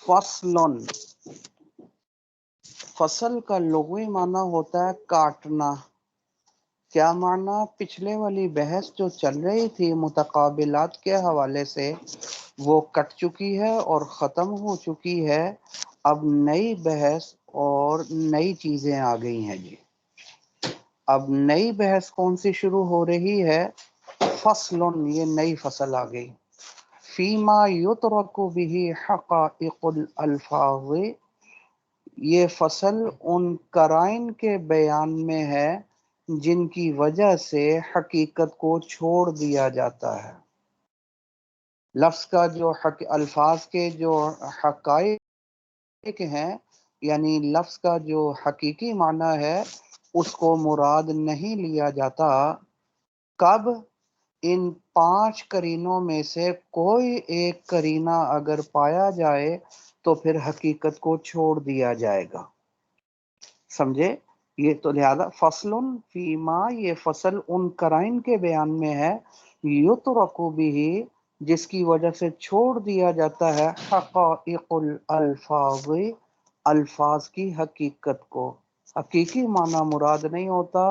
فصلن، فصل کا لغوی معنی ہوتا ہے کاٹنا۔ کیا معنی؟ پچھلے والی بحث جو چل رہی تھی متقابلات کے حوالے سے وہ کٹ چکی ہے اور ختم ہو چکی ہے۔ اب نئی بحث اور نئی چیزیں آ گئی ہیں جی۔ اب نئی بحث کون سی شروع ہو رہی ہے؟ فصلن، یہ نئی فصل آ گئی۔ فیما یترک بہ حقائق الالفاظ، یہ فصل ان قرائن کے بیان میں ہے جن کی وجہ سے حقیقت کو چھوڑ دیا جاتا ہے۔ لفظ کا جو الفاظ کے جو حقائق ہیں، یعنی لفظ کا جو حقیقی معنی ہے اس کو مراد نہیں لیا جاتا۔ کب؟ ان 5 قرینوں میں سے کوئی ایک قرینہ اگر پایا جائے تو پھر حقیقت کو چھوڑ دیا جائے گا۔ سمجھے؟ یہ تو لہذا فصل فیما، یہ فصل ان قرائن کے بیان میں ہے، یترک بہ، جس کی وجہ سے چھوڑ دیا جاتا ہے حقائق الالفاظ، الفاظ کی حقیقت کو۔ حقیقی معنی مراد نہیں ہوتا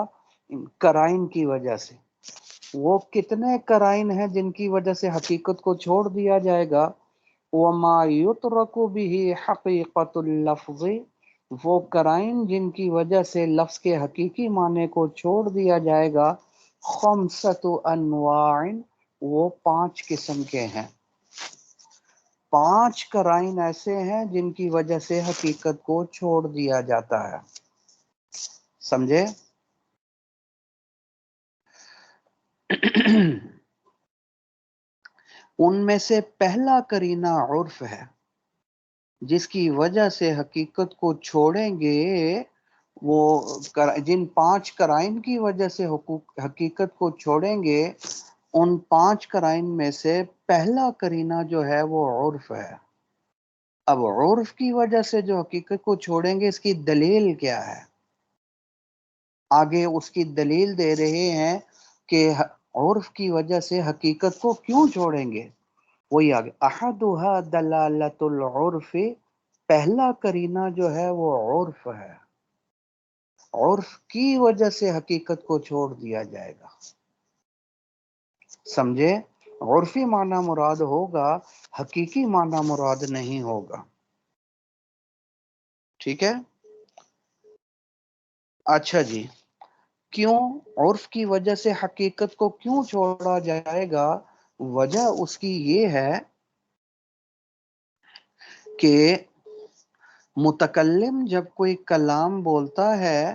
ان قرائن کی وجہ سے۔ وہ کتنے قرائن ہیں جن کی وجہ سے حقیقت کو چھوڑ دیا جائے گا؟ وما یترک بہ حقیقت اللفظ، وہ قرائن جن کی وجہ سے لفظ کے حقیقی معنی کو چھوڑ دیا جائے گا، خمسۃ انواع، وہ 5 قسم کے ہیں۔ 5 قرائن ایسے ہیں جن کی وجہ سے حقیقت کو چھوڑ دیا جاتا ہے۔ سمجھے؟ ان میں سے پہلا قرینہ عرف ہے، جس کی وجہ سے حقیقت کو چھوڑیں گے۔ وہ جن 5 قرائن کی وجہ سے حقیقت کو چھوڑیں گے، ان 5 قرائن میں سے پہلا قرینہ جو ہے وہ عرف ہے۔ اب عرف کی وجہ سے جو حقیقت کو چھوڑیں گے، اس کی دلیل کیا ہے؟ آگے اس کی دلیل دے رہے ہیں کہ عرف کی وجہ سے حقیقت کو کیوں چھوڑیں گے۔ وہی آگے احدھا دلالت العرف، پہلا قرینہ جو ہے وہ عرف ہے۔ عرف کی وجہ سے حقیقت کو چھوڑ دیا جائے گا۔ سمجھے؟ عرفی معنی مراد ہوگا، حقیقی معنی مراد نہیں ہوگا۔ ٹھیک ہے؟ اچھا جی، کیوں عرف کی وجہ سے حقیقت کو کیوں چھوڑا جائے گا؟ وجہ اس کی یہ ہے کہ متکلم جب کوئی کلام بولتا ہے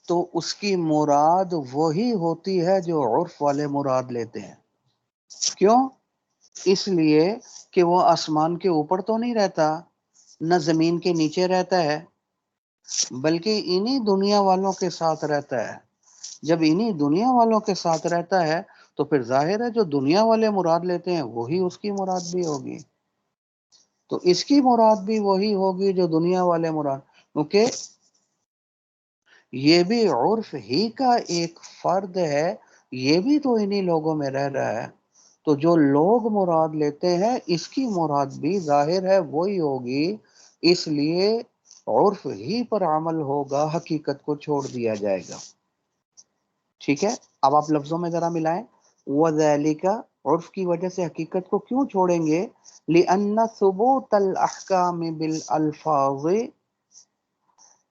تو اس کی مراد وہی ہوتی ہے جو عرف والے مراد لیتے ہیں۔ کیوں؟ اس لیے کہ وہ آسمان کے اوپر تو نہیں رہتا، نہ زمین کے نیچے رہتا ہے، بلکہ انہی دنیا والوں کے ساتھ رہتا ہے۔ جب انہی دنیا والوں کے ساتھ رہتا ہے تو پھر ظاہر ہے جو دنیا والے مراد لیتے ہیں وہی اس کی مراد بھی ہوگی، تو اس کی مراد بھی وہی ہوگی جو دنیا والے مراد، کیونکہ یہ بھی عرف ہی کا ایک فرد ہے، یہ بھی تو انہی لوگوں میں رہ رہا ہے، تو جو لوگ مراد لیتے ہیں اس کی مراد بھی ظاہر ہے وہی ہوگی، اس لیے عرف ہی پر عمل ہوگا، حقیقت کو چھوڑ دیا جائے گا۔ ٹھیک ہے؟ اب آپ لفظوں میں ذرا ملائیں۔ وَذَلِكَ، عرف کی وجہ سے حقیقت کو کیوں چھوڑیں گے؟ لِأَنَّ ثُبُوتَ الْأَحْكَامِ بِالْأَلْفَاظِ،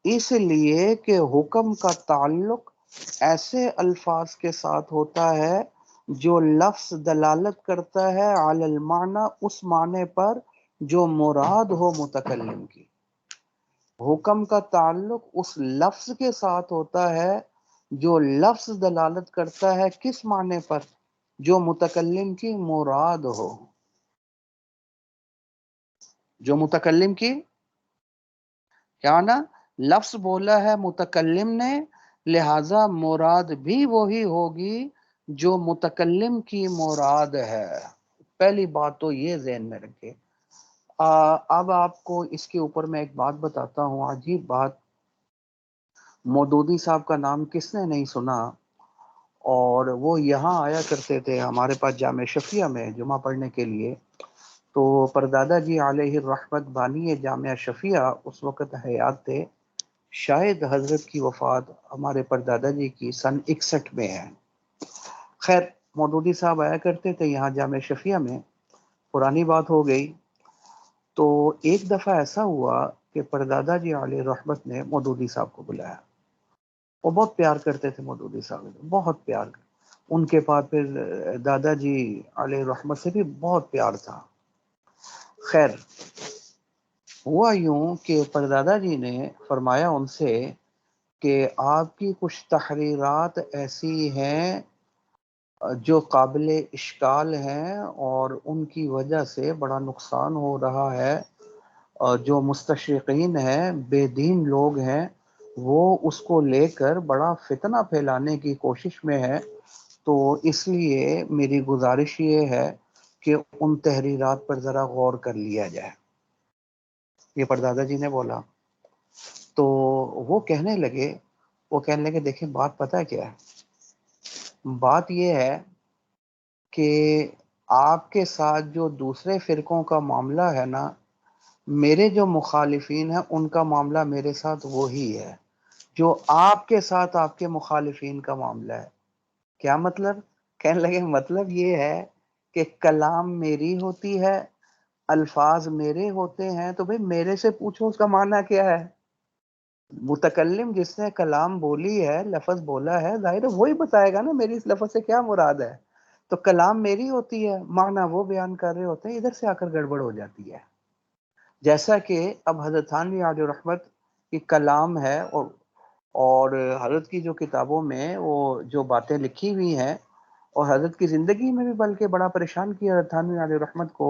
اس لیے کہ حکم کا تعلق ایسے الفاظ کے ساتھ ہوتا ہے جو لفظ دلالت کرتا ہے علی المعنی، اس معنی پر جو مراد ہو متکلم کی۔ حکم کا تعلق اس لفظ کے ساتھ ہوتا ہے جو لفظ دلالت کرتا ہے کس معنی پر؟ جو متکلم کی مراد ہو، جو متکلم کی کیا نا لفظ بولا ہے متکلم نے، لہذا مراد بھی وہی ہوگی جو متکلم کی مراد ہے۔ پہلی بات تو یہ ذہن میں رکھے۔ اب آپ کو اس کے اوپر میں ایک بات بتاتا ہوں، عجیب بات۔ مودودی صاحب کا نام کس نے نہیں سنا؟ اور وہ یہاں آیا کرتے تھے ہمارے پاس جامع شفیہ میں جمعہ پڑھنے کے لیے، تو پردادا جی علیہ الرحمت بانی جامعہ شفیہ اس وقت حیات تھے، شاید حضرت کی وفات ہمارے پردادا جی کی سن 61 میں ہے۔ خیر، مودودی صاحب آیا کرتے تھے یہاں جامعہ شفیہ میں، پرانی بات ہو گئی۔ تو ایک دفعہ ایسا ہوا کہ پردادا جی علیہ الرحمت نے مودودی صاحب کو بلایا۔ وہ بہت پیار کرتے تھے مودودی صاحب، بہت پیار، ان کے بعد پھر دادا جی علیہ الرحمت سے بھی بہت پیار تھا۔ خیر، ہوا یوں کہ پردادا جی نے فرمایا ان سے کہ آپ کی کچھ تحریرات ایسی ہیں جو قابل اشکال ہیں اور ان کی وجہ سے بڑا نقصان ہو رہا ہے، اور جو مستشرقین ہیں، بے دین لوگ ہیں، وہ اس کو لے کر بڑا فتنہ پھیلانے کی کوشش میں ہے، تو اس لیے میری گزارش یہ ہے کہ ان تحریرات پر ذرا غور کر لیا جائے۔ یہ پردادا جی نے بولا۔ تو وہ کہنے لگے دیکھیں بات پتہ کیا ہے، بات یہ ہے کہ آپ کے ساتھ جو دوسرے فرقوں کا معاملہ ہے نا، میرے جو مخالفین ہیں ان کا معاملہ میرے ساتھ وہی ہے جو آپ کے ساتھ آپ کے مخالفین کا معاملہ ہے۔ کیا مطلب؟ کہنے لگے مطلب یہ ہے کہ کلام میری ہوتی ہے، الفاظ میرے ہوتے ہیں، تو بھئی میرے سے پوچھو اس کا معنی کیا ہے۔ متکلم جس نے کلام بولی ہے، لفظ بولا ہے، ظاہر ہے وہی بتائے گا نا میری اس لفظ سے کیا مراد ہے۔ تو کلام میری ہوتی ہے، معنی وہ بیان کر رہے ہوتے ہیں، ادھر سے آ کر گڑبڑ ہو جاتی ہے۔ جیسا کہ اب حضرت تھانوی علیہ رحمت کی کلام ہے، اور حضرت کی جو کتابوں میں وہ جو باتیں لکھی ہوئی ہیں، اور حضرت کی زندگی میں بھی بلکہ بڑا پریشان کیا حضرت تھانوی علیہ رحمت کو،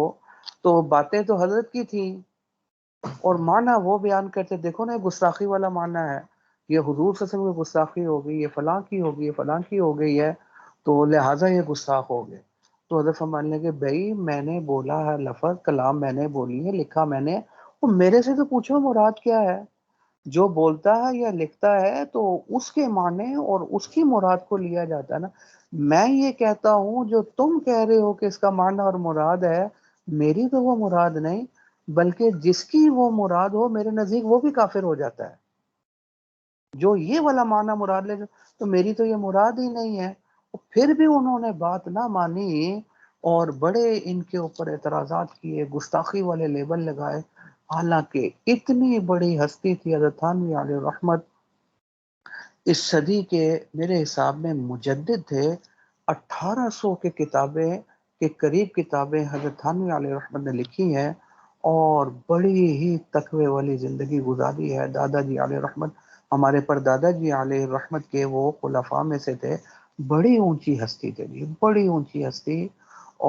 تو باتیں تو حضرت کی تھیں اور معنی وہ بیان کرتے، دیکھو نا گستاخی والا معنی ہے، یہ حضور صلی اللہ علیہ وسلم کی گستاخی ہو گئی، یہ فلاں کی ہو گئی، یہ فلاں کی ہو گئی ہے، تو لہٰذا یہ گستاخ ہو گئے۔ تو حضرت فرمانے لگے بھائی میں نے بولا ہے لفظ، کلام میں نے بولی ہے، لکھا میں نے، وہ میرے سے تو پوچھو مراد کیا ہے۔ جو بولتا ہے یا لکھتا ہے تو اس کے معنی اور اس کی مراد کو لیا جاتا ہے نا۔ میں یہ کہتا ہوں جو تم کہہ رہے ہو کہ اس کا معنی اور مراد ہے، میری تو وہ مراد نہیں، بلکہ جس کی وہ مراد ہو میرے نزدیک وہ بھی کافر ہو جاتا ہے۔ جو یہ والا معنی مراد لے تو میری تو یہ مراد ہی نہیں ہے۔ پھر بھی انہوں نے بات نہ مانی اور بڑے ان کے اوپر اعتراضات کیے، گستاخی والے لیبل لگائے، حالانکہ اتنی بڑی ہستی تھی حضرت تھانوی علیہ رحمت، اس صدی کے میرے حساب میں مجدد تھے۔ 1800 کے کتابیں کے قریب کتابیں حضرت تھانوی علیہ رحمت نے لکھی ہیں، اور بڑی ہی تقوی والی زندگی گزاری ہے۔ دادا جی علیہ رحمت، ہمارے پر دادا جی علیہ رحمت کے وہ خلفاء میں سے تھے، بڑی اونچی ہستی تھے جی، بڑی اونچی ہستی،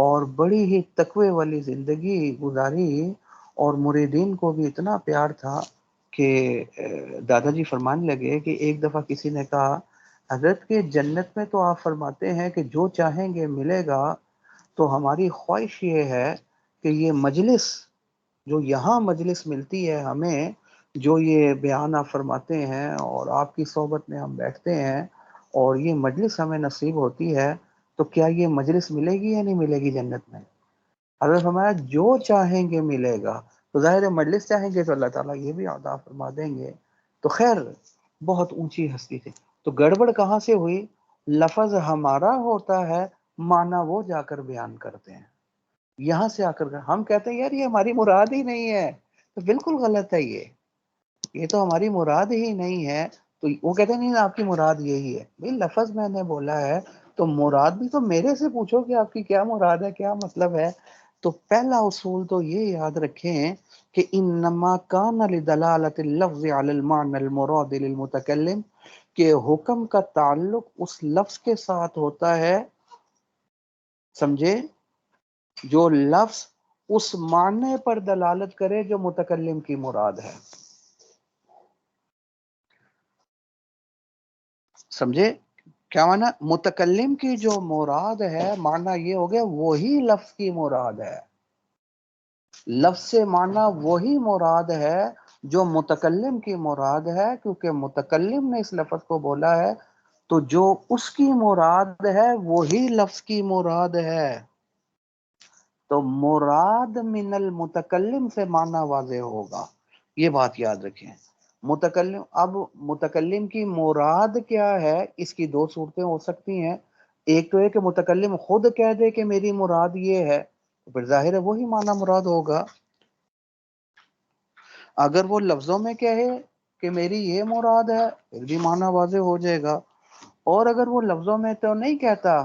اور بڑی ہی تقوی والی زندگی گزاری، اور مریدین کو بھی اتنا پیار تھا کہ دادا جی فرمانے لگے کہ ایک دفعہ کسی نے کہا حضرت کے جنت میں تو آپ فرماتے ہیں کہ جو چاہیں گے ملے گا، تو ہماری خواہش یہ ہے کہ یہ مجلس، جو یہاں مجلس ملتی ہے ہمیں، جو یہ بیان آپ فرماتے ہیں اور آپ کی صحبت میں ہم بیٹھتے ہیں اور یہ مجلس ہمیں نصیب ہوتی ہے، تو کیا یہ مجلس ملے گی یا نہیں ملے گی جنت میں؟ حضرت فرمایا جو چاہیں گے ملے گا، تو ظاہر ہے مجلس چاہیں گے تو اللہ تعالیٰ یہ بھی عطا فرما دیں گے۔ تو خیر، بہت اونچی ہستی تھی۔ تو گڑبڑ کہاں سے ہوئی؟ لفظ ہمارا ہوتا ہے، معنی وہ جا کر بیان کرتے ہیں، یہاں سے آ کر ہم کہتے ہیں یار یہ ہماری مراد ہی نہیں ہے، تو بالکل غلط ہے، یہ تو ہماری مراد ہی نہیں ہے۔ تو وہ کہتے ہیں نہیں آپ کی مراد یہی ہے۔ بھئی لفظ میں نے بولا ہے تو مراد بھی تو میرے سے پوچھو کہ آپ کی کیا مراد ہے، کیا مطلب ہے۔ تو پہلا اصول تو یہ یاد رکھیں کہ انما کان لدلالت اللفظ علی المعنى المراد للمتکلم، کہ حکم کا تعلق اس لفظ کے ساتھ ہوتا ہے، سمجھے، جو لفظ اس معنی پر دلالت کرے جو متکلم کی مراد ہے، سمجھے کیا معنی؟ متکلم کی جو مراد ہے، معنی یہ ہو گیا وہی لفظ کی مراد ہے، لفظ سے معنی وہی مراد ہے جو متکلم کی مراد ہے، کیونکہ متکلم نے اس لفظ کو بولا ہے، تو جو اس کی مراد ہے وہی لفظ کی مراد ہے۔ تو مراد من المتکلم سے معنی واضح ہوگا، یہ بات یاد رکھیں۔ متکلم، اب متکلم کی مراد کیا ہے، اس کی دو صورتیں ہو سکتی ہیں۔ ایک تو ہے کہ متکلم خود کہہ دے کہ میری مراد یہ ہے، تو پھر ظاہر ہے وہی معنی مراد ہوگا۔ اگر وہ لفظوں میں کہے کہ میری یہ مراد ہے، پھر بھی معنی واضح ہو جائے گا۔ اور اگر وہ لفظوں میں تو نہیں کہتا،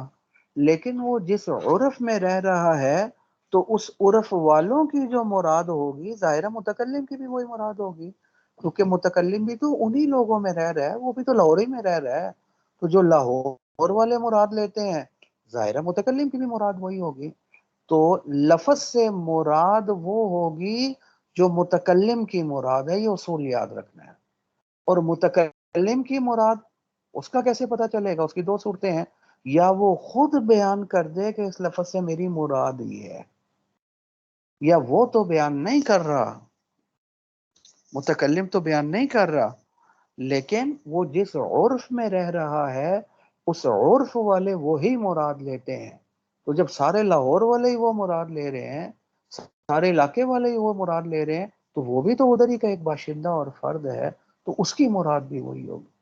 لیکن وہ جس عرف میں رہ رہا ہے، تو اس عرف والوں کی جو مراد ہوگی، ظاہر متکلم کی بھی وہی مراد ہوگی، کیونکہ متکلم بھی تو انہی لوگوں میں رہ رہا ہے، وہ بھی تو لاہور ہی میں رہ رہا ہے۔ تو جو لاہور والے مراد لیتے ہیں، ظاہر متکلم کی بھی مراد وہی ہوگی۔ تو لفظ سے مراد وہ ہوگی جو متکلم کی مراد ہے، یہ اصول یاد رکھنا ہے۔ اور متکلم کی مراد، اس کا کیسے پتا چلے گا؟ اس کی دو صورتیں ہیں، یا وہ خود بیان کر دے کہ اس لفظ سے میری مراد یہ ہے، یا وہ تو بیان نہیں کر رہا، متکلم تو بیان نہیں کر رہا، لیکن وہ جس عرف میں رہ رہا ہے، اس عرف والے وہی مراد لیتے ہیں۔ تو جب سارے لاہور والے ہی وہ مراد لے رہے ہیں، سارے علاقے والے ہی وہ مراد لے رہے ہیں، تو وہ بھی تو ادھر ہی کا ایک باشندہ اور فرد ہے، تو اس کی مراد بھی وہی ہوگی۔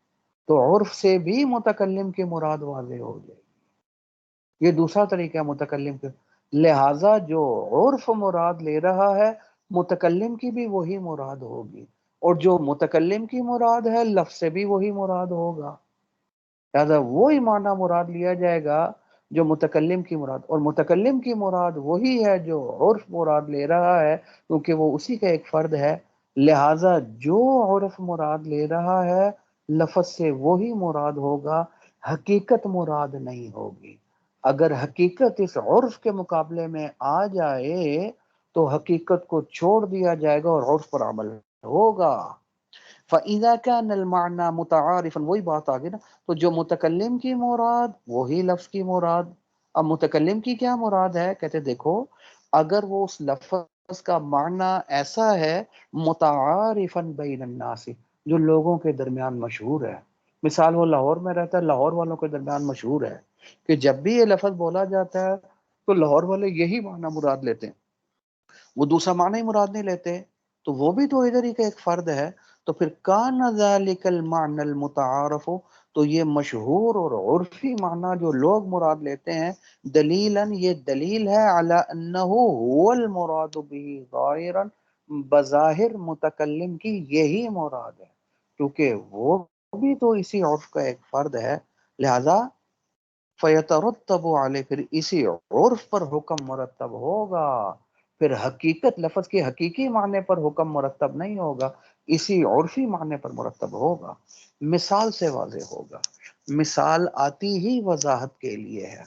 تو عرف سے بھی متکلم کی مراد واضح ہو جائے گی۔ یہ دوسرا طریقہ ہے متکلم کے، لہذا جو عرف مراد لے رہا ہے، متکلم کی بھی وہی مراد ہوگی، اور جو متکلم کی مراد ہے، لفظ سے بھی وہی مراد ہوگا، لہذا وہی معنی مراد لیا جائے گا جو متکلم کی مراد، اور متکلم کی مراد وہی ہے جو عرف مراد لے رہا ہے، کیونکہ وہ اسی کا ایک فرد ہے، لہذا جو عرف مراد لے رہا ہے، لفظ سے وہی مراد ہوگا، حقیقت مراد نہیں ہوگی۔ اگر حقیقت اس عرف کے مقابلے میں آ جائے تو حقیقت کو چھوڑ دیا جائے گا اور عرف پر عمل ہوگا۔ فَإِذَا كَانَ الْمَعْنَى مُتَعَارِفًا، وہی بات آگے نا، تو جو متکلم کی مراد وہی لفظ کی مراد۔ اب متکلم کی کیا مراد ہے؟ کہتے دیکھو، اگر وہ اس لفظ کا معنی ایسا ہے متعارفاً بین الناس، جو لوگوں کے درمیان مشہور ہے، مثال وہ لاہور میں رہتا ہے، لاہور والوں کے درمیان مشہور ہے کہ جب بھی یہ لفظ بولا جاتا ہے تو لاہور والے یہی معنی مراد لیتے ہیں، وہ دوسرا معنی ہی مراد نہیں لیتے، تو وہ بھی تو ادھر ہی کا ایک فرد ہے۔ تو پھر کان ذالک المعنى المتعارف، تو یہ مشہور اور عرفی معنی جو لوگ مراد لیتے ہیں، دلیلاً، یہ دلیل ہے، علی انہ هو المراد به ظاہرا، بظاہر متکلم کی یہی مراد ہے، کیونکہ وہ بھی تو اسی عرف کا ایک فرد ہے، لہذا فیترتب علیہ، پھر اسی عرف پر حکم مرتب ہوگا، پھر حقیقت لفظ کے حقیقی معنی پر حکم مرتب نہیں ہوگا، اسی عرفی معنی پر مرتب ہوگا۔ مثال سے واضح ہوگا، مثال آتی ہی وضاحت کے لیے ہے۔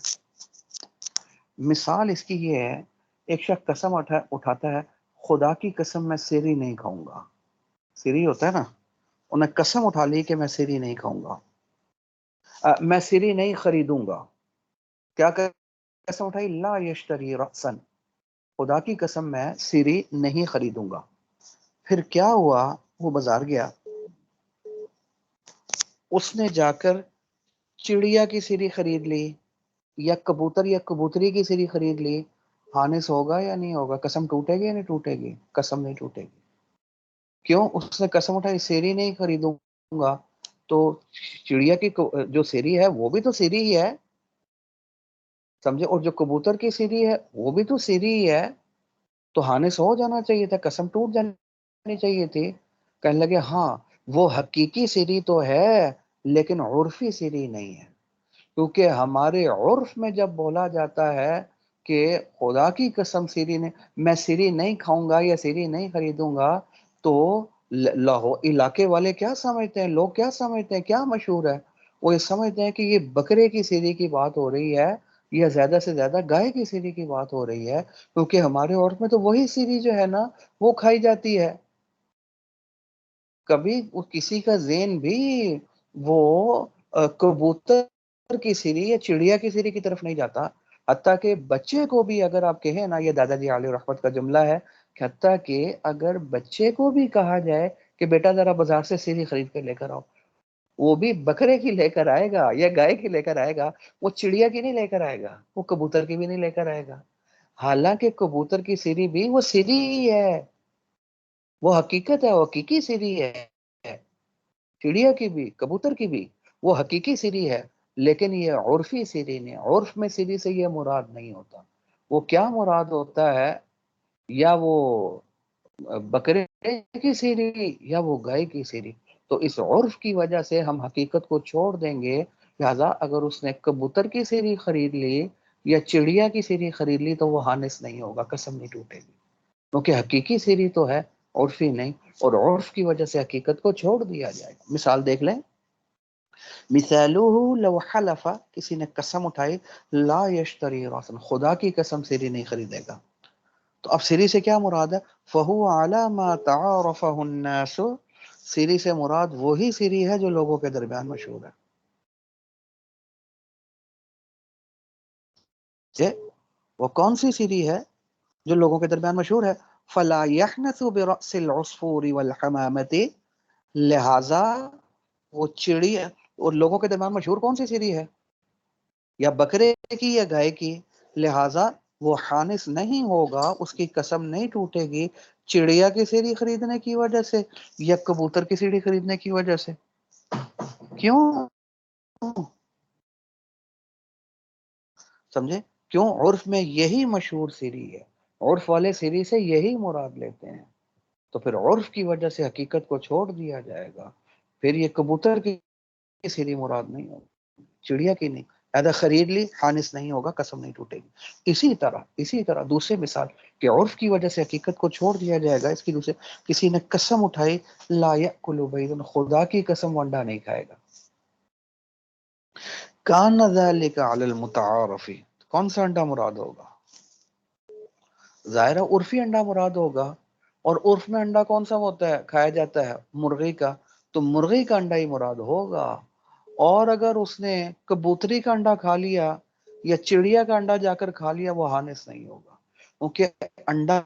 مثال اس کی یہ ہے، ایک شخص قسم اٹھاتا ہے، خدا کی قسم میں سری نہیں کھاؤں گا، سری ہوتا ہے نا، انہیں قسم اٹھا لی کہ میں سری نہیں کھاؤں گا، میں سری نہیں خریدوں گا۔ کیا قسم اٹھائی؟ لا یشتری رأسن، خدا کی قسم میں سری نہیں خریدوں گا۔ پھر کیا ہوا؟ وہ بازار گیا، اس نے جا کر چڑیا کی سری خرید لی، یا کبوتر یا کبوتری کی سری خرید لی، حانس ہوگا یا نہیں ہوگا؟ قسم ٹوٹے گی یا نہیں ٹوٹے گی؟ قسم نہیں ٹوٹے گی۔ کیوں؟ اس نے قسم اٹھائی سیری نہیں خریدوں گا، تو چڑیا کی جو سیری ہے وہ بھی تو سیری ہی ہے، سمجھے، اور جو کبوتر کی سیری ہے وہ بھی تو سیری ہی ہے، تو حانس ہو جانا چاہیے تھا، قسم ٹوٹ جانی چاہیے تھی۔ کہنے لگے ہاں وہ حقیقی سیری تو ہے لیکن عرفی سیری نہیں ہے، کیونکہ ہمارے عرف میں جب بولا جاتا ہے کہ خدا کی قسم سیری نے، میں سیری نہیں کھاؤں گا یا سیری نہیں خریدوں گا، تو علاقے والے کیا سمجھتے ہیں، لوگ کیا سمجھتے ہیں، کیا مشہور ہے؟ وہ یہ سمجھتے ہیں کہ یہ بکرے کی سیری کی بات ہو رہی ہے، یا زیادہ سے زیادہ گائے کی سیری کی بات ہو رہی ہے، کیونکہ ہمارے عرف میں تو وہی سیری جو ہے نا وہ کھائی جاتی ہے۔ کبھی کسی کا ذہن بھی وہ کبوتر کی سیری یا چڑیا کی سیری کی طرف نہیں جاتا، حتیٰ کہ بچے کو بھی اگر آپ کہیں نا، یہ دادا جی علیہ رحمت کا جملہ ہے، کہ حتیٰ کہ اگر بچے کو بھی کہا جائے کہ بیٹا ذرا بازار سے سیری خرید کر لے کر آؤ، وہ بھی بکرے کی لے کر آئے گا یا گائے کی لے کر آئے گا، وہ چڑیا کی نہیں لے کر آئے گا، وہ کبوتر کی بھی نہیں لے کر آئے گا۔ حالانکہ کبوتر کی سری بھی وہ سری ہی ہے، وہ حقیقت ہے، وہ حقیقی سری ہے، چڑیا کی بھی کبوتر کی بھی وہ حقیقی سری ہے، لیکن یہ عرفی سری نہیں، عرف میں سری سے یہ مراد نہیں ہوتا۔ وہ کیا مراد ہوتا ہے؟ یا وہ بکرے کی سیری یا وہ گائے کی سیری۔ تو اس عرف کی وجہ سے ہم حقیقت کو چھوڑ دیں گے، لہذا اگر اس نے کبوتر کی سیری خرید لی یا چڑیا کی سیری خرید لی تو وہ حانس نہیں ہوگا، قسم نہیں ٹوٹے گی، کیونکہ حقیقی سیری تو ہے، عرفی نہیں، اور عرف کی وجہ سے حقیقت کو چھوڑ دیا جائے گا۔ مثال دیکھ لیں، مثالہ لو حلف، کسی نے قسم اٹھائی، لا یشتری راسن، خدا کی قسم سیری نہیں خریدے گا، تو اب سری سے کیا مراد ہے؟ فَهُوَ عَلَى مَا تَعَارَفَهُ النَّاسُ، سری سے مراد وہی سری ہے جو لوگوں کے درمیان مشہور ہے۔ وہ کون سی سری ہے جو لوگوں کے درمیان مشہور ہے؟ فَلَا يَحْنَثُ بِرَأْسِ الْعُصْفُورِ وَالْحَمَامَةِ، لہذا وہ چڑی اور لوگوں کے درمیان مشہور کون سی سری ہے؟ یا بکرے کی یا گائے کی، لہذا وہ حانس نہیں ہوگا، اس کی قسم نہیں ٹوٹے گی چڑیا کی سیڑھی خریدنے کی وجہ سے یا کبوتر کی سیڑھی خریدنے کی وجہ سے۔ کیوں؟ سمجھے؟ کیوں؟ عرف میں یہی مشہور سیڑھی ہے، عرف والے سیڑھی سے یہی مراد لیتے ہیں، تو پھر عرف کی وجہ سے حقیقت کو چھوڑ دیا جائے گا، پھر یہ کبوتر کی سیڑھی مراد نہیں ہوگی، چڑیا کی نہیں، ایسا خرید لی، حانس نہیں ہوگا، قسم نہیں ٹوٹے گی۔ اسی طرح دوسری مثال کہ عرف کی وجہ سے حقیقت کو چھوڑ دیا جائے گا، اس کی دوسرے، کسی نے قسم اٹھائی، لا یأکل بیض، خدا کی قسم وہ انڈا نہیں کھائے گا۔ کان ذلک علی المتعارف، کون سا انڈا مراد ہوگا؟ ظاہر ہے عرفی انڈا مراد ہوگا، اور عرف میں انڈا کون سا ہوتا ہے کھایا جاتا ہے؟ مرغی کا، تو مرغی کا انڈا ہی مراد ہوگا۔ اور اگر اس نے کبوتری کا انڈا کھا لیا یا چڑیا کا انڈا جا کر کھا لیا، وہ حانس نہیں ہوگا، کیونکہ انڈا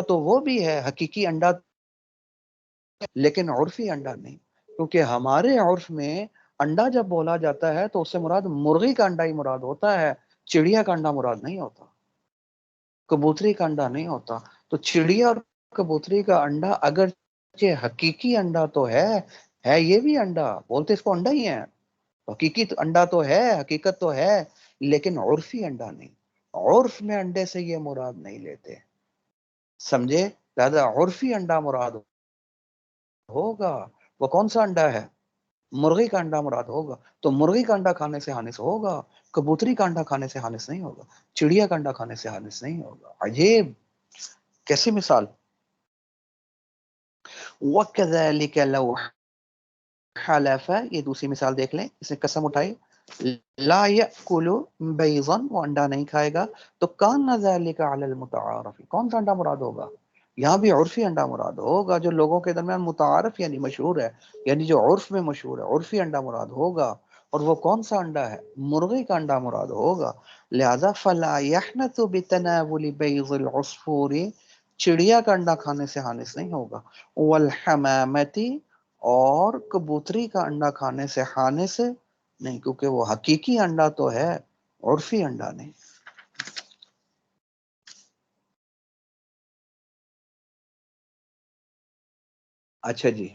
تو وہ بھی ہے حقیقی انڈا، لیکن عرفی انڈا نہیں، کیونکہ ہمارے عرف میں انڈا جب بولا جاتا ہے تو اس سے مراد مرغی کا انڈا ہی مراد ہوتا ہے، چڑیا کا انڈا مراد نہیں ہوتا، کبوتری کا انڈا نہیں ہوتا۔ تو چڑیا اور کبوتری کا انڈا اگرچہ حقیقی انڈا تو ہے یہ بھی انڈا، بولتے اس کو انڈا ہی ہے، حقیقی انڈا تو ہے، حقیقت تو ہے، لیکن عرفی انڈا نہیں، عرف میں انڈے سے یہ مراد نہیں لیتے، سمجھے؟ لہذا عرفی انڈا مراد ہوگا، وہ کون سا انڈا ہے؟ مرغی کا انڈا مراد ہوگا، تو مرغی کا انڈا کھانے سے حانس ہوگا، کبوتری کا انڈا کھانے سے حانس نہیں ہوگا، چڑیا کا انڈا کھانے سے حانس نہیں ہوگا۔ عجیب، کیسی مثال! وَكَذَلِكَ لَوْ حَلَفَ، یہ دوسری مثال دیکھ لیں، اس نے قسم اٹھائی، لا یأکل بیضا، وہ انڈا نہیں کھائے گا، تو کان ذلک علی المتعارف، کون سا انڈا مراد ہوگا؟ یہاں بھی عرفی انڈا مراد ہوگا جو لوگوں کے درمیان متعارف یعنی مشہور ہے، یعنی جو عرف میں مشہور ہے، عرفی انڈا مراد ہوگا، اور وہ کون سا انڈا ہے؟ مرغی کا انڈا مراد ہوگا، لہذا فلا یحنث بتناول بیض العصفور، چڑیا کا انڈا کھانے سے حانس نہیں ہوگا، والحمامتی، اور کبوتری کا انڈا کھانے سے حانس نہیں، کیونکہ وہ حقیقی انڈا تو ہے، عرفی انڈا نہیں۔ اچھا جی،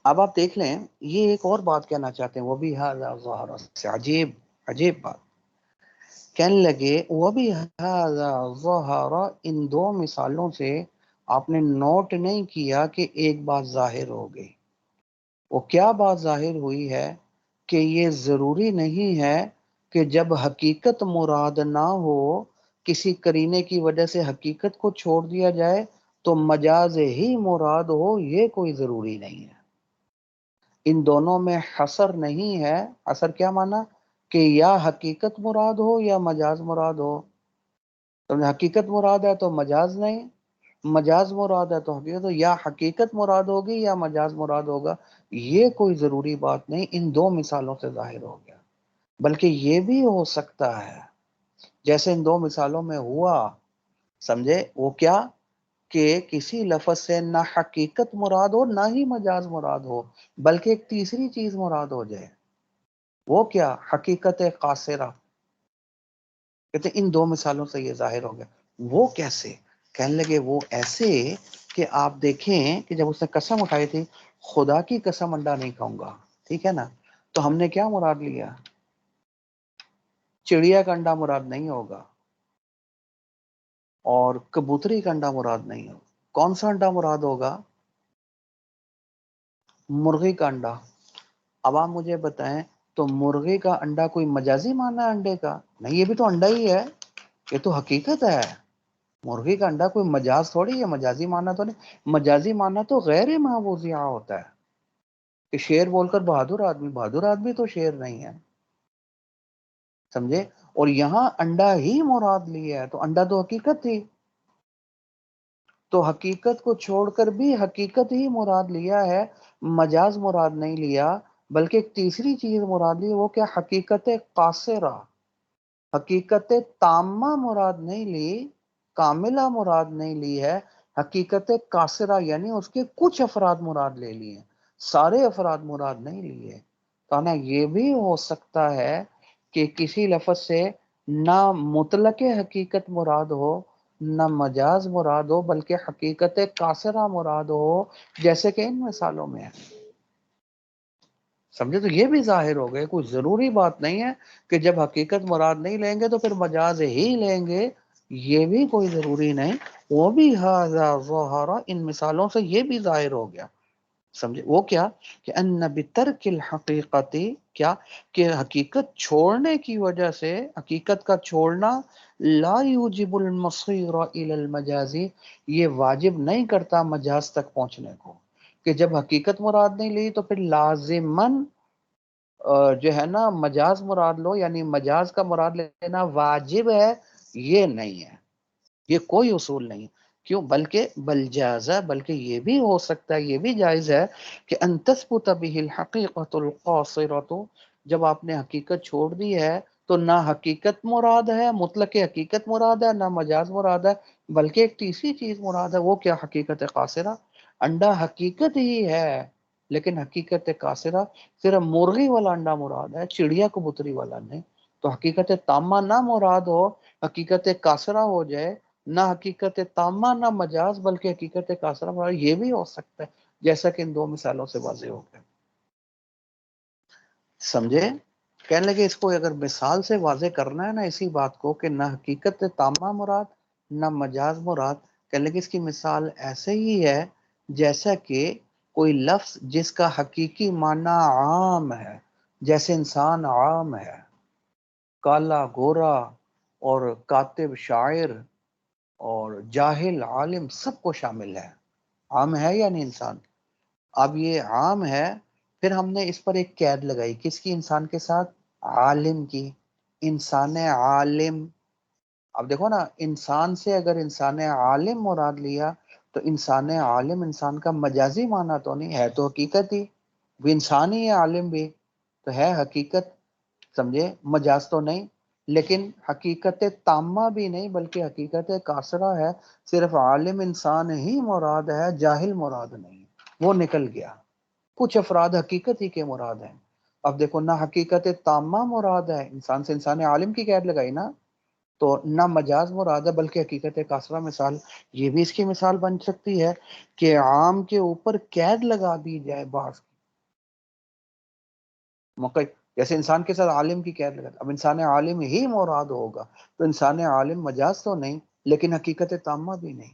اب آپ دیکھ لیں، یہ ایک اور بات کہنا چاہتے ہیں، وہ بھی ھذا ظاہر سے، عجیب عجیب بات کہنے لگے، وہ بھی ھذا ظاہر، ان دو مثالوں سے آپ نے نوٹ نہیں کیا کہ ایک بات ظاہر ہو گئی۔ وہ کیا بات ظاہر ہوئی ہے؟ کہ یہ ضروری نہیں ہے کہ جب حقیقت مراد نہ ہو، کسی قرینے کی وجہ سے حقیقت کو چھوڑ دیا جائے تو مجاز ہی مراد ہو، یہ کوئی ضروری نہیں ہے۔ ان دونوں میں حصر نہیں ہے۔ حصر کیا مانا؟ کہ یا حقیقت مراد ہو یا مجاز مراد ہو، تو حقیقت مراد ہے تو مجاز نہیں، مجاز مراد ہے تو حقیقت، یا حقیقت مراد ہوگی یا مجاز مراد ہوگا، یہ کوئی ضروری بات نہیں، ان دو مثالوں سے ظاہر ہو گیا۔ بلکہ یہ بھی ہو سکتا ہے جیسے ان دو مثالوں میں ہوا، سمجھے؟ وہ کیا؟ کہ کسی لفظ سے نہ حقیقت مراد ہو نہ ہی مجاز مراد ہو، بلکہ ایک تیسری چیز مراد ہو جائے، وہ کیا؟ حقیقت قاصرہ۔ کہتے ان دو مثالوں سے یہ ظاہر ہو گیا۔ وہ کیسے؟ کہنے لگے وہ ایسے کہ آپ دیکھیں کہ جب اس نے قسم اٹھائی تھی، خدا کی قسم انڈا نہیں کھاؤں گا، ٹھیک ہے نا، تو ہم نے کیا مراد لیا؟ چڑیا کا انڈا مراد نہیں ہوگا، اور کبوتری کا انڈا مراد نہیں ہوگا۔ کون سا انڈا مراد ہوگا؟ مرغی کا انڈا۔ اب آپ مجھے بتائیں، تو مرغی کا انڈا کوئی مجازی معنی ہے انڈے کا؟ نہیں، یہ بھی تو انڈا ہی ہے، یہ تو حقیقت ہے۔ مرغی کا انڈا کوئی مجاز تھوڑی ہے، مجازی معنی تو نہیں۔ مجازی معنی تو غیر محفوظ یہاں ہوتا ہے کہ شیر بول کر بہادر آدمی، بہادر آدمی تو شیر نہیں ہے، سمجھے؟ اور یہاں انڈا ہی مراد لیا ہے، تو انڈا تو حقیقت تھی، تو حقیقت کو چھوڑ کر بھی حقیقت ہی مراد لیا ہے، مجاز مراد نہیں لیا، بلکہ ایک تیسری چیز مراد لی، وہ کیا؟ حقیقت قاصرہ، حقیقت تامہ مراد نہیں لی، کاملہ مراد نہیں لی ہے، حقیقت قاصرہ یعنی اس کے کچھ افراد مراد لے لیے، سارے افراد مراد نہیں لیے۔ تو نا یہ بھی ہو سکتا ہے کہ کسی لفظ سے نہ مطلق حقیقت مراد ہو نہ مجاز مراد ہو، بلکہ حقیقت قاصرہ مراد ہو، جیسے کہ ان مثالوں میں ہے۔ سمجھے؟ تو یہ بھی ظاہر ہو گئے، کوئی ضروری بات نہیں ہے کہ جب حقیقت مراد نہیں لیں گے تو پھر مجاز ہی لیں گے، یہ بھی کوئی ضروری نہیں۔ وہ بھی ھذا ظہر، ان مثالوں سے یہ بھی ظاہر ہو گیا، سمجھے؟ وہ کیا کہ ان بترک الحقیقت، کیا کہ حقیقت چھوڑنے کی وجہ سے، حقیقت کا چھوڑنا، لا یوجب المصیر الی المجاز، یہ واجب نہیں کرتا مجاز تک پہنچنے کو، کہ جب حقیقت مراد نہیں لی تو پھر لازماً جو ہے نا مجاز مراد لو، یعنی مجاز کا مراد لینا واجب ہے، یہ نہیں ہے، یہ کوئی اصول نہیں۔ کیوں؟ بلکہ بل جازہ، بلکہ یہ بھی ہو سکتا ہے، یہ بھی جائز ہے کہ ان تثبت به الحقیقت القاصرۃ، جب آپ نے حقیقت چھوڑ دی ہے تو نہ حقیقت مراد ہے، مطلق حقیقت مراد ہے، نہ مجاز مراد ہے، بلکہ ایک تیسری چیز مراد ہے، وہ کیا؟ حقیقت قاصرہ۔ انڈا حقیقت ہی ہے، لیکن حقیقت قاصرہ، صرف مرغی والا انڈا مراد ہے، چڑیا کبوتری والا نہیں۔ تو حقیقت تامہ نہ مراد ہو، حقیقت قاصرہ ہو جائے، نہ حقیقت تامہ نہ مجاز بلکہ حقیقت قاصرہ مراد، یہ بھی ہو سکتا ہے، جیسا کہ ان دو مثالوں سے واضح ہو گیا، سمجھے؟ کہنے لگے اس کو اگر مثال سے واضح کرنا ہے نا اسی بات کو، کہ نہ حقیقت تامہ مراد نہ مجاز مراد، کہنے لگے اس کی مثال ایسے ہی ہے جیسا کہ کوئی لفظ جس کا حقیقی معنی عام ہے، جیسے انسان عام ہے، کالا گورا اور کاتب شاعر اور جاہل عالم سب کو شامل ہے، عام ہے یا نہیں انسان؟ اب یہ عام ہے، پھر ہم نے اس پر ایک قید لگائی، کس کی؟ انسان کے ساتھ؟ عالم کی، انسان عالم۔ اب دیکھو نا، انسان سے اگر انسان عالم مراد لیا تو انسان عالم انسان کا مجازی معنی تو نہیں ہے، تو حقیقت ہی، وہ انسان ہی ہے، عالم بھی تو ہے حقیقت، سمجھے؟ مجاز تو نہیں، لیکن حقیقت تامہ بھی نہیں بلکہ حقیقت قاصرہ ہے، صرف عالم انسان ہی مراد ہے، جاہل مراد نہیں، وہ نکل گیا، کچھ افراد حقیقت ہی کے مراد ہیں۔ اب دیکھو، نہ حقیقت تامہ مراد ہے، انسان سے انسان عالم کی قید لگائی نا، تو نہ مجاز مراد ہے بلکہ حقیقت قاصرہ۔ مثال یہ بھی اس کی مثال بن سکتی ہے کہ عام کے اوپر قید لگا دی جائے بعض موقع، جیسے انسان کے ساتھ عالم کی قید لگا، اب انسان عالم ہی مراد ہوگا، تو انسان عالم مجاز تو نہیں لیکن حقیقت تامہ بھی نہیں،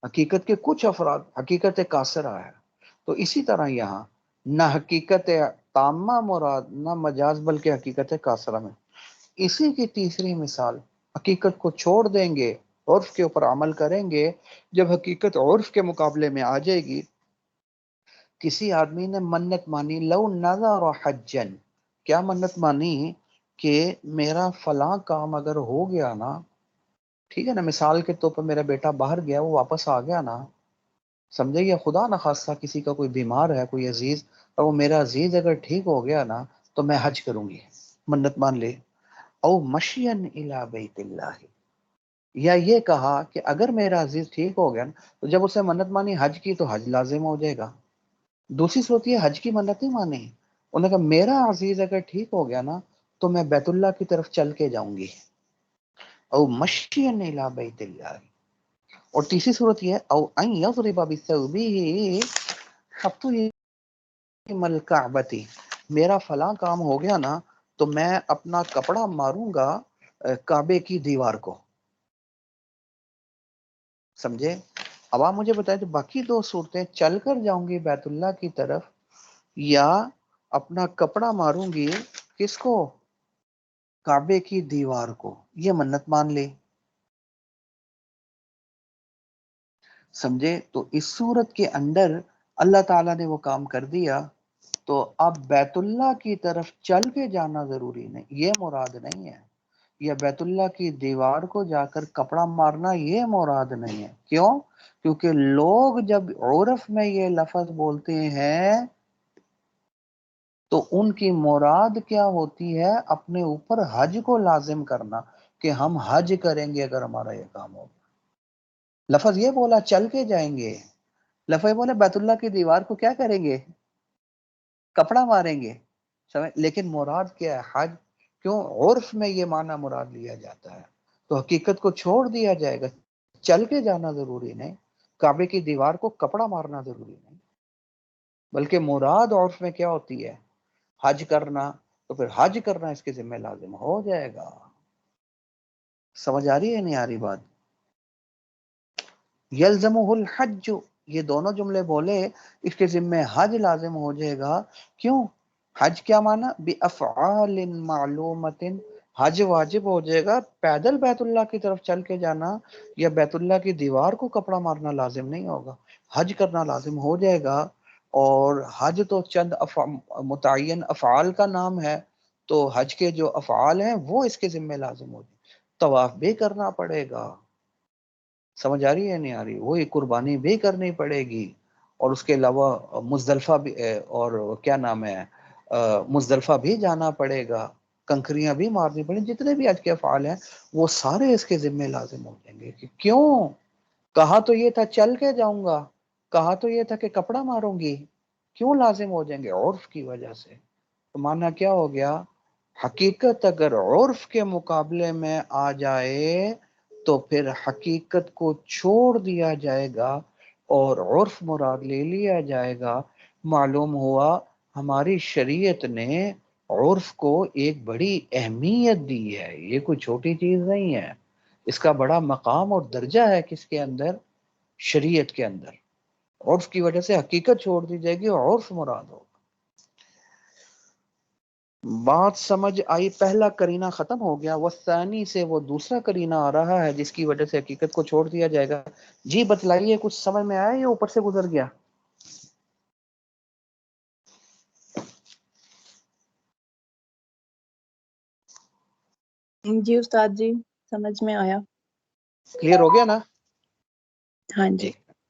حقیقت کے کچھ افراد، حقیقت قاصرہ ہے۔ تو اسی طرح یہاں نہ حقیقت تامہ مراد نہ مجاز بلکہ حقیقت قاصرہ میں۔ اسی کی تیسری مثال، حقیقت کو چھوڑ دیں گے، عرف کے اوپر عمل کریں گے، جب حقیقت عرف کے مقابلے میں آ جائے گی، کسی آدمی نے منت مانی، لو نذر حجن، کیا منت مانی؟ کہ میرا فلاں کام اگر ہو گیا نا، ٹھیک ہے نا، مثال کے طور پر میرا بیٹا باہر گیا، وہ واپس آ گیا نا، سمجھے؟ یا خدا نخواستہ کسی کا کوئی بیمار ہے، کوئی عزیز، اور وہ میرا عزیز اگر ٹھیک ہو گیا نا تو میں حج کروں گی، منت مان لے۔ او مشین الی بیت اللہ، یا یہ کہا کہ اگر میرا عزیز ٹھیک ہو گیا تو جب اسے منت مانی حج کی تو حج لازم ہو جائے گا. دوسری صورت یہ حج کی منت نہیں مانی, انہوں نے کہا میرا عزیز اگر ٹھیک ہو گیا نا تو میں بیت اللہ کی طرف چل کے جاؤں گی, او مشین الی بیت اللہ. اور تیسری صورت یہ ہے او ان یضرب بثوبہ خطیم الکعبتی, میرا فلاں کام ہو گیا نا تو میں اپنا کپڑا ماروں گا کعبے کی دیوار کو. سمجھے؟ اب آپ مجھے بتائیں تو باقی دو صورتیں, چل کر جاؤں گی بیت اللہ کی طرف یا اپنا کپڑا ماروں گی کس کو؟ کعبے کی دیوار کو, یہ منت مان لی. سمجھے؟ تو اس صورت کے اندر اللہ تعالیٰ نے وہ کام کر دیا, تو اب بیت اللہ کی طرف چل کے جانا ضروری نہیں, یہ مراد نہیں ہے. یا بیت اللہ کی دیوار کو جا کر کپڑا مارنا یہ مراد نہیں ہے. کیوں؟ کیونکہ لوگ جب عرف میں یہ لفظ بولتے ہیں تو ان کی مراد کیا ہوتی ہے؟ اپنے اوپر حج کو لازم کرنا کہ ہم حج کریں گے اگر ہمارا یہ کام ہوگا. لفظ یہ بولا چل کے جائیں گے, لفظ بولے بیت اللہ کی دیوار کو کیا کریں گے؟ کپڑا ماریں گے. لیکن مراد کیا ہے؟ حج. کیوں؟ عرف میں یہ معنی مراد لیا جاتا ہے, تو حقیقت کو چھوڑ دیا جائے گا. چل کے جانا ضروری نہیں, کعبے کی دیوار کو کپڑا مارنا ضروری نہیں, بلکہ مراد عرف میں کیا ہوتی ہے؟ حج کرنا. تو پھر حج کرنا اس کے ذمہ لازم ہو جائے گا. سمجھ آ رہی ہے نہیں آ رہی بات؟ یلزمہ الحج, یہ دونوں جملے بولے اس کے ذمہ حج لازم ہو جائے گا. کیوں؟ حج کیا مانا؟ بافعال معلومۃ, حج واجب ہو جائے گا. پیدل بیت اللہ کی طرف چل کے جانا یا بیت اللہ کی دیوار کو کپڑا مارنا لازم نہیں ہوگا, حج کرنا لازم ہو جائے گا. اور حج تو چند متعین افعال کا نام ہے, تو حج کے جو افعال ہیں وہ اس کے ذمہ لازم ہو جائے. طواف بھی کرنا پڑے گا. سمجھ آ رہی ہے نہیں آ رہی؟ وہی قربانی بھی کرنی پڑے گی. اور اس کے علاوہ مزدلفہ بھی, اور کیا نام ہے, مزدلفہ بھی جانا پڑے گا, کنکریاں بھی مارنی پڑیں. جتنے بھی حج کے افعال ہیں وہ سارے اس کے ذمہ لازم ہو جائیں گے. کہ کیوں؟ کہا تو یہ تھا چل کے جاؤں گا, کہا تو یہ تھا کہ کپڑا ماروں گی, کیوں لازم ہو جائیں گے؟ عرف کی وجہ سے. تو مانا کیا ہو گیا؟ حقیقت اگر عرف کے مقابلے میں آ جائے تو پھر حقیقت کو چھوڑ دیا جائے گا اور عرف مراد لے لیا جائے گا. معلوم ہوا ہماری شریعت نے عرف کو ایک بڑی اہمیت دی ہے, یہ کوئی چھوٹی چیز نہیں ہے. اس کا بڑا مقام اور درجہ ہے کس کے اندر؟ شریعت کے اندر. عرف کی وجہ سے حقیقت چھوڑ دی جائے گی اور عرف مراد ہوگا. بات سمجھ آئی؟ پہلا کرینہ ختم ہو گیا, والثانی سے وہ دوسرا کرینہ آ رہا ہے جس کی وجہ سے حقیقت کو چھوڑ دیا جائے گا. جی بتلائیے, کچھ سمجھ میں آیا یا اوپر سے گزر گیا؟ جی استاد جی, سمجھ میں آیا. کلیئر ہو گیا نا؟ ہاں جی.